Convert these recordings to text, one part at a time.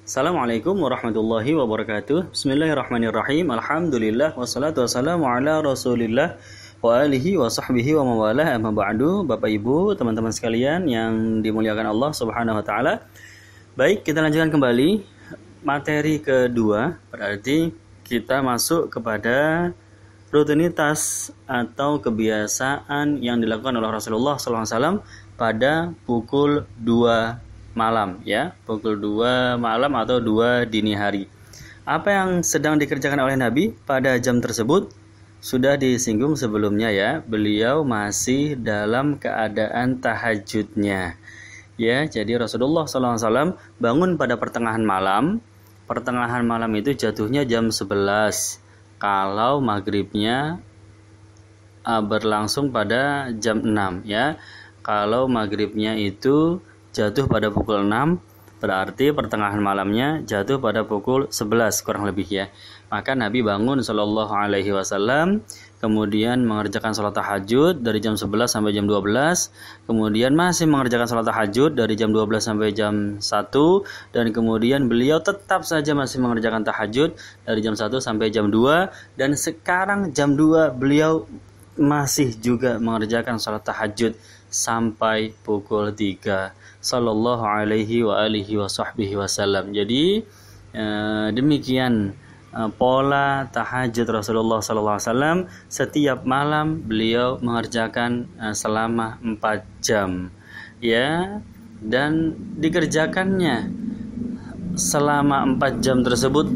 Assalamualaikum warahmatullahi wabarakatuh. Bismillahirrahmanirrahim. Alhamdulillah wassalatu wassalamu ala Rasulillah wa alihi wa sahbihi wa mawalah. Amma ba'du. Bapak Ibu, teman-teman sekalian yang dimuliakan Allah Subhanahu wa taala. Baik, kita lanjutkan kembali materi kedua, berarti kita masuk kepada rutinitas atau kebiasaan yang dilakukan oleh Rasulullah SAW pada pukul 2 malam, ya, pukul 2 malam atau 2 dini hari. Apa yang sedang dikerjakan oleh Nabi pada jam tersebut sudah disinggung sebelumnya, ya. Beliau masih dalam keadaan tahajudnya, ya. Jadi Rasulullah SAW bangun pada pertengahan malam. Pertengahan malam itu jatuhnya jam 11. Kalau maghribnya berlangsung pada jam 6, ya. Kalau maghribnya itu jatuh pada pukul 6, berarti pertengahan malamnya jatuh pada pukul 11 kurang lebih, ya. Maka Nabi bangun sallallahu alaihi wasallam, kemudian mengerjakan salat tahajud dari jam 11 sampai jam 12, kemudian masih mengerjakan salat tahajud dari jam 12 sampai jam 1, dan kemudian beliau tetap saja masih mengerjakan tahajud dari jam 1 sampai jam 2, dan sekarang jam 2 beliau masih juga mengerjakan salat tahajud sampai pukul 3 sallallahu alaihi wa alihi wa sahbihi wasallam. Jadi demikian pola tahajud Rasulullah sallallahu alaihi wasallam. Setiap malam beliau mengerjakan selama 4 jam, ya, dan dikerjakannya selama 4 jam tersebut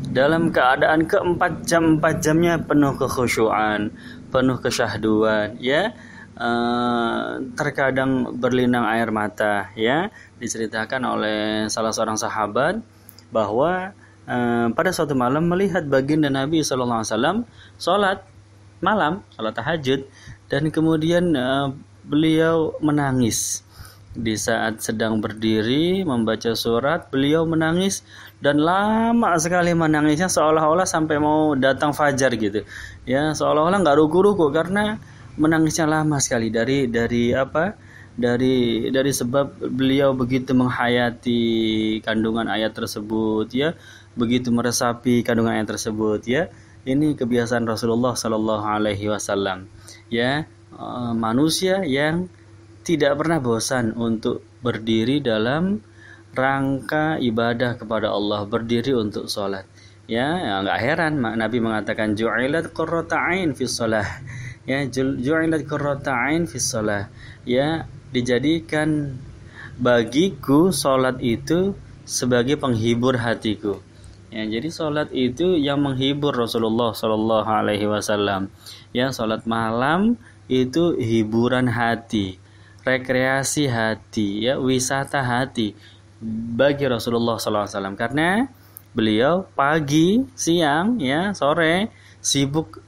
dalam keadaan ke-4 jam 4 jamnya penuh kekhusyuan, penuh kesyahduan, ya. Terkadang berlinang air mata, ya. Diceritakan oleh salah seorang sahabat bahwa pada suatu malam melihat baginda Nabi SAW sholat malam, sholat tahajud, dan kemudian beliau menangis. Di saat sedang berdiri membaca surat, beliau menangis, dan lama sekali menangisnya, seolah-olah sampai mau datang fajar gitu, ya, seolah-olah nggak ruku-ruku karena menangisnya lama sekali dari sebab beliau begitu menghayati kandungan ayat tersebut, ya, begitu meresapi kandungan ayat tersebut, ya. Ini kebiasaan Rasulullah sallallahu alaihi wasallam, ya. Manusia yang tidak pernah bosan untuk berdiri dalam rangka ibadah kepada Allah, berdiri untuk sholat, ya. Nggak heran Nabi mengatakan ju'ilat qurrata 'ain fi shalah, ya, ju'ilat qurrata 'ain fi shalah, ya, dijadikan bagiku sholat itu sebagai penghibur hatiku, ya. Jadi sholat itu yang menghibur Rasulullah sallallahu alaihi wasallam, ya. Sholat malam itu hiburan hati, rekreasi hati, ya, wisata hati bagi Rasulullah sallallahu alaihi wasallam, karena beliau pagi, siang, ya, sore sibuk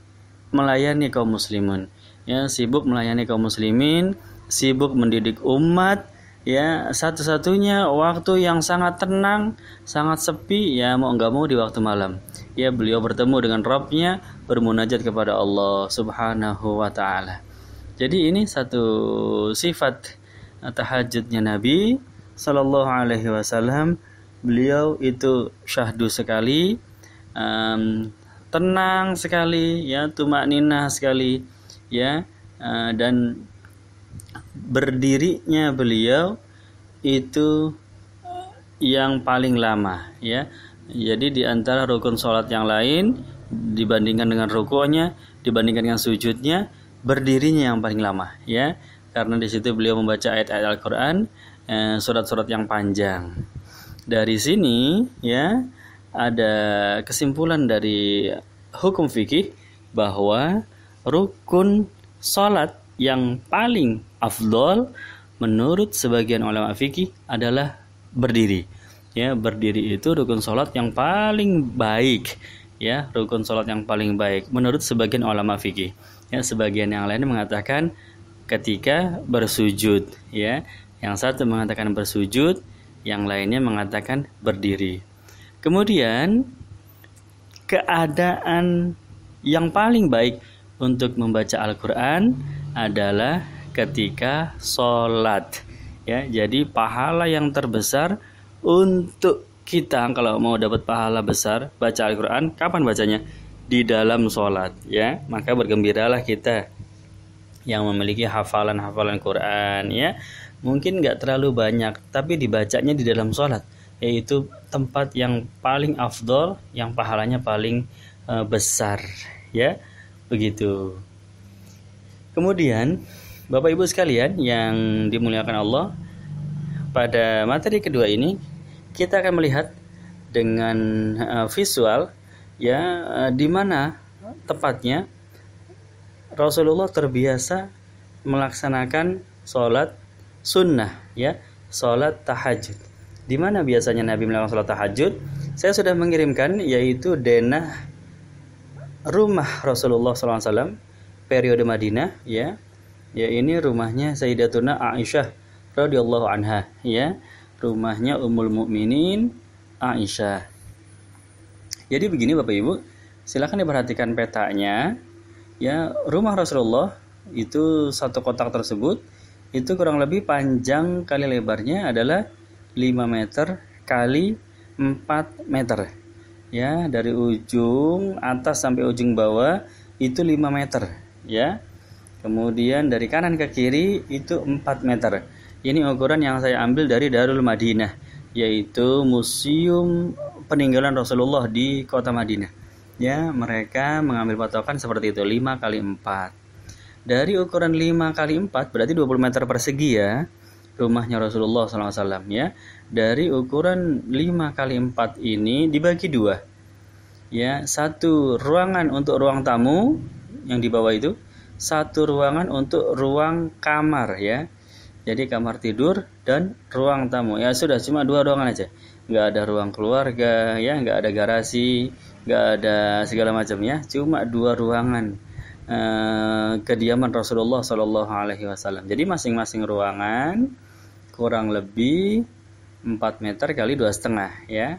melayani kaum muslimin, ya, sibuk melayani kaum muslimin, sibuk mendidik umat, ya. Satu-satunya waktu yang sangat tenang, sangat sepi, ya, mau enggak mau di waktu malam, ya, beliau bertemu dengan Rabbnya, bermunajat kepada Allah Subhanahu wa taala. Jadi ini satu sifat tahajudnya Nabi sallallahu alaihi wasallam. Beliau itu syahdu sekali, tenang sekali, ya, tumakninah sekali, ya, dan berdirinya beliau itu yang paling lama, ya. Jadi di antara rukun sholat yang lain, dibandingkan dengan rukunya, dibandingkan dengan sujudnya, berdirinya yang paling lama, ya, karena di situ beliau membaca ayat-ayat Al-Quran, surat-surat yang panjang. Dari sini, ya, ada kesimpulan dari hukum fikih bahwa rukun salat yang paling afdol menurut sebagian ulama fikih adalah berdiri, ya. Berdiri itu rukun salat yang paling baik, ya, rukun salat yang paling baik menurut sebagian ulama fikih, ya. Sebagian yang lain mengatakan ketika bersujud, ya. Yang satu mengatakan bersujud, yang lainnya mengatakan berdiri. Kemudian keadaan yang paling baik untuk membaca Al-Quran adalah ketika sholat, ya. Jadi pahala yang terbesar untuk kita kalau mau dapat pahala besar baca Al-Quran, kapan bacanya? Di dalam sholat, ya. Maka bergembiralah kita yang memiliki hafalan-hafalan Quran, ya. Mungkin nggak terlalu banyak, tapi dibacanya di dalam sholat, yaitu tempat yang paling afdol, yang pahalanya paling besar, ya. Begitu. Kemudian Bapak Ibu sekalian yang dimuliakan Allah, pada materi kedua ini kita akan melihat dengan visual, ya, di mana tepatnya Rasulullah terbiasa melaksanakan sholat sunnah, ya, sholat tahajud. Di mana biasanya Nabi melakukan sholat tahajud? Saya sudah mengirimkan, yaitu denah rumah Rasulullah SAW periode Madinah, ya. Ya, ini rumahnya Sayyidatuna Aisyah radhiyallahu anha, ya. Rumahnya Ummul Mukminin Aisyah. Jadi begini Bapak Ibu, silakan diperhatikan petanya. Ya, rumah Rasulullah itu satu kotak tersebut itu kurang lebih panjang kali lebarnya adalah 5 meter kali 4 meter. Ya, dari ujung atas sampai ujung bawah itu 5 meter, ya. Kemudian dari kanan ke kiri itu 4 meter. Ini ukuran yang saya ambil dari Darul Madinah, yaitu museum peninggalan Rasulullah di kota Madinah. Ya, mereka mengambil patokan seperti itu, 5 kali 4. Dari ukuran 5 kali 4 berarti 20 meter persegi, ya, rumahnya Rasulullah SAW, ya. Dari ukuran 5 kali 4 ini dibagi 2. Ya, satu ruangan untuk ruang tamu yang di bawah itu, satu ruangan untuk ruang kamar, ya. Jadi kamar tidur dan ruang tamu. Ya sudah, cuma 2 ruangan aja. Nggak ada ruang keluarga, ya, nggak ada garasi, nggak ada segala macam, ya. Cuma 2 ruangan kediaman Rasulullah Shallallahu Alaihi Wasallam. Jadi masing-masing ruangan kurang lebih 4 meter kali 2,5, ya.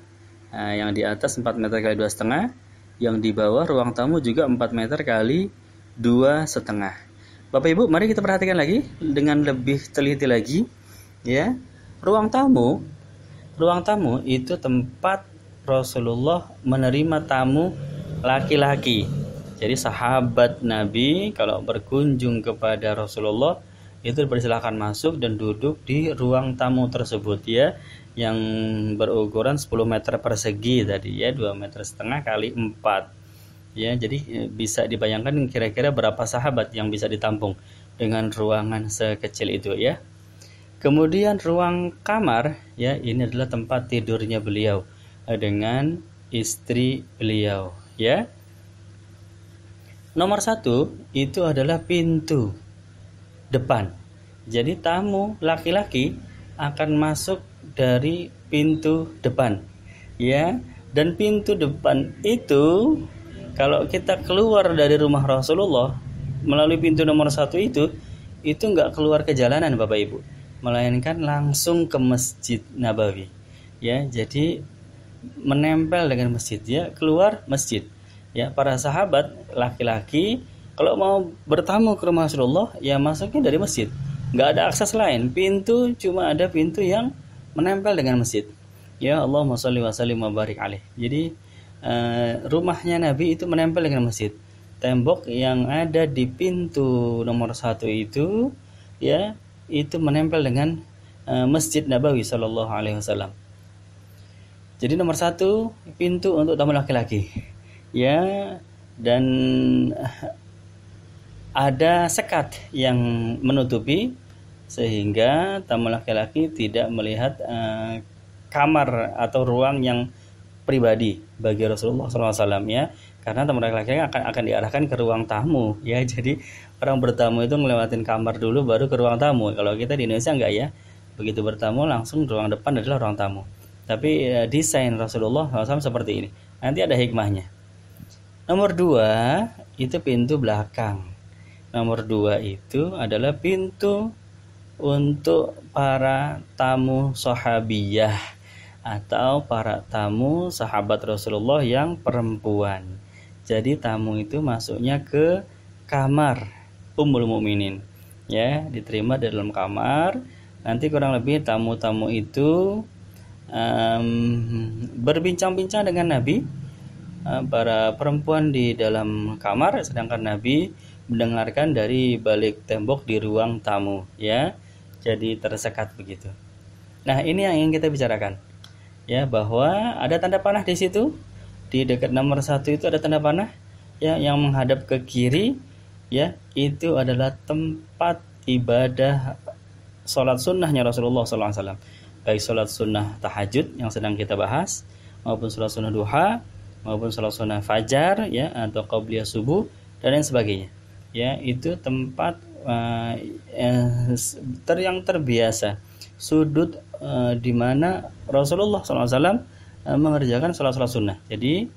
Yang di atas 4 meter kali 2,5, yang di bawah ruang tamu juga 4 meter kali 2,5. Bapak Ibu, mari kita perhatikan lagi dengan lebih teliti lagi, ya. Ruang tamu itu tempat Rasulullah menerima tamu laki-laki. Jadi sahabat Nabi kalau berkunjung kepada Rasulullah itu dipersilakan masuk dan duduk di ruang tamu tersebut, ya, yang berukuran 10 meter persegi tadi, ya, 2,5 meter kali 4. Ya, jadi bisa dibayangkan kira-kira berapa sahabat yang bisa ditampung dengan ruangan sekecil itu, ya. Kemudian ruang kamar, ya, ini adalah tempat tidurnya beliau dengan istri beliau, ya. Nomor 1 itu adalah pintu depan. Jadi tamu laki-laki akan masuk dari pintu depan, ya. Dan pintu depan itu, kalau kita keluar dari rumah Rasulullah melalui pintu nomor 1 itu nggak keluar ke jalanan Bapak Ibu, melainkan langsung ke Masjid Nabawi, ya. Jadi menempel dengan masjid, ya, keluar masjid, ya. Para sahabat laki-laki kalau mau bertamu ke rumah Rasulullah, ya, masuknya dari masjid, nggak ada akses lain, pintu cuma ada pintu yang menempel dengan masjid, ya. Allahumma sholli wa sallim wa barik alaih. Jadi rumahnya Nabi itu menempel dengan masjid. Tembok yang ada di pintu nomor 1 itu, ya, itu menempel dengan Masjid Nabawi Sallallahu Alaihi Wasallam. Jadi nomor 1 pintu untuk tamu laki-laki, ya, dan ada sekat yang menutupi sehingga tamu laki-laki tidak melihat kamar atau ruang yang pribadi bagi Rasulullah SAW, ya, karena tamu laki-laki akan diarahkan ke ruang tamu, ya. Jadi orang bertamu itu ngelewatin kamar dulu baru ke ruang tamu. Kalau kita di Indonesia enggak, ya, begitu bertamu langsung ruang depan adalah ruang tamu. Tapi desain Rasulullah SAW seperti ini. Nanti ada hikmahnya. Nomor 2 itu pintu belakang. Nomor 2 itu adalah pintu untuk para tamu sahabiyah atau para tamu sahabat Rasulullah yang perempuan. Jadi tamu itu masuknya ke kamar Ummul Mukminin, ya, diterima di dalam kamar. Nanti kurang lebih tamu-tamu itu berbincang-bincang dengan Nabi, para perempuan di dalam kamar, sedangkan Nabi mendengarkan dari balik tembok di ruang tamu, ya. Jadi tersekat begitu. Nah, ini yang ingin kita bicarakan, ya, bahwa ada tanda panah di situ. Di dekat nomor 1 itu ada tanda panah, ya, yang menghadap ke kiri, ya, itu adalah tempat ibadah sholat sunnahnya Rasulullah SAW, baik sholat sunnah tahajud yang sedang kita bahas, maupun sholat sunnah duha, maupun sholat sunnah fajar, ya, atau qabliyah subuh dan lain sebagainya, ya. Itu tempat yang terbiasa, sudut di mana Rasulullah SAW mengerjakan sholat sunnah. Jadi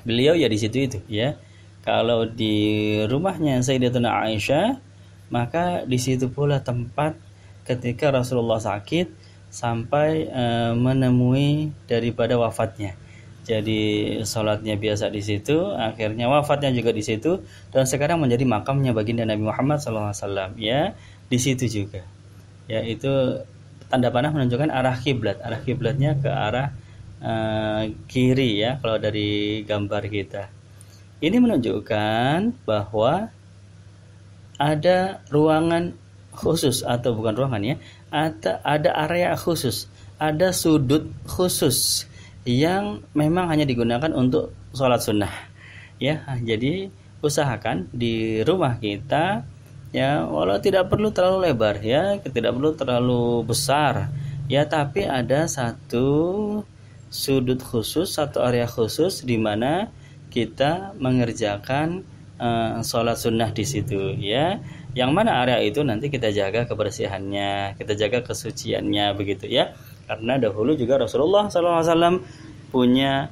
beliau ya di situ itu, ya. Kalau di rumahnya Sayyidatuna Aisyah, maka di situ pula tempat ketika Rasulullah sakit sampai menemui daripada wafatnya. Jadi sholatnya biasa di situ, akhirnya wafatnya juga di situ, dan sekarang menjadi makamnya baginda Nabi Muhammad SAW, ya, di situ juga. Ya, itu tanda panah menunjukkan arah kiblat. Arah kiblatnya ke arah kiri, ya, kalau dari gambar kita. Ini menunjukkan bahwa ada ruangan khusus, atau bukan ruangan, ya, ada area khusus, ada sudut khusus yang memang hanya digunakan untuk sholat sunnah, ya. Jadi usahakan di rumah kita, ya, walau tidak perlu terlalu lebar, ya, tidak perlu terlalu besar, ya, tapi ada satu sudut khusus, satu area khusus di mana kita mengerjakan sholat sunnah di situ, ya. Yang mana area itu nanti kita jaga kebersihannya, kita jaga kesuciannya, begitu, ya. Karena dahulu juga Rasulullah SAW punya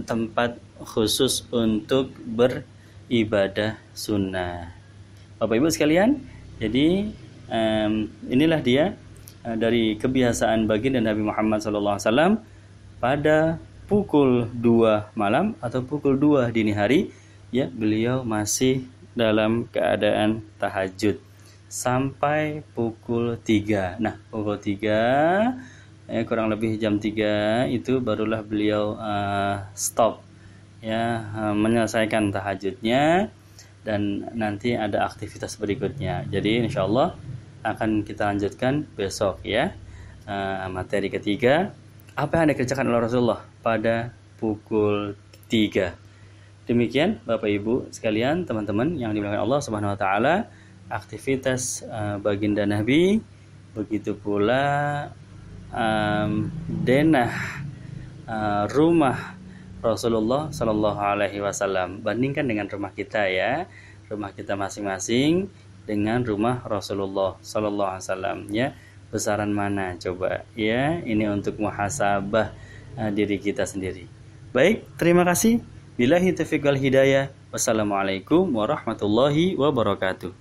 tempat khusus untuk beribadah sunnah. Bapak Ibu sekalian, jadi inilah dia dari kebiasaan baginda Nabi Muhammad SAW pada pukul 2 malam atau pukul 2 dini hari, ya, beliau masih dalam keadaan tahajud sampai pukul 3. Nah, pukul 3, kurang lebih jam 3 itu barulah beliau stop, ya, menyelesaikan tahajudnya, dan nanti ada aktivitas berikutnya. Jadi insyaallah akan kita lanjutkan besok, ya, materi ketiga, apa yang dikerjakan oleh Rasulullah pada pukul 3. Demikian Bapak Ibu sekalian, teman-teman yang dimuliakan Allah Subhanahu wa taala, aktivitas baginda Nabi, begitu pula denah rumah Rasulullah Sallallahu Alaihi Wasallam. Bandingkan dengan rumah kita, ya, rumah kita masing-masing dengan rumah Rasulullah Sallallahu Alaihi Wasallam, ya, besaran mana coba, ya. Ini untuk muhasabah diri kita sendiri. Baik, terima kasih. Billahi taufiq wal hidayah. Wassalamualaikum warahmatullahi wabarakatuh.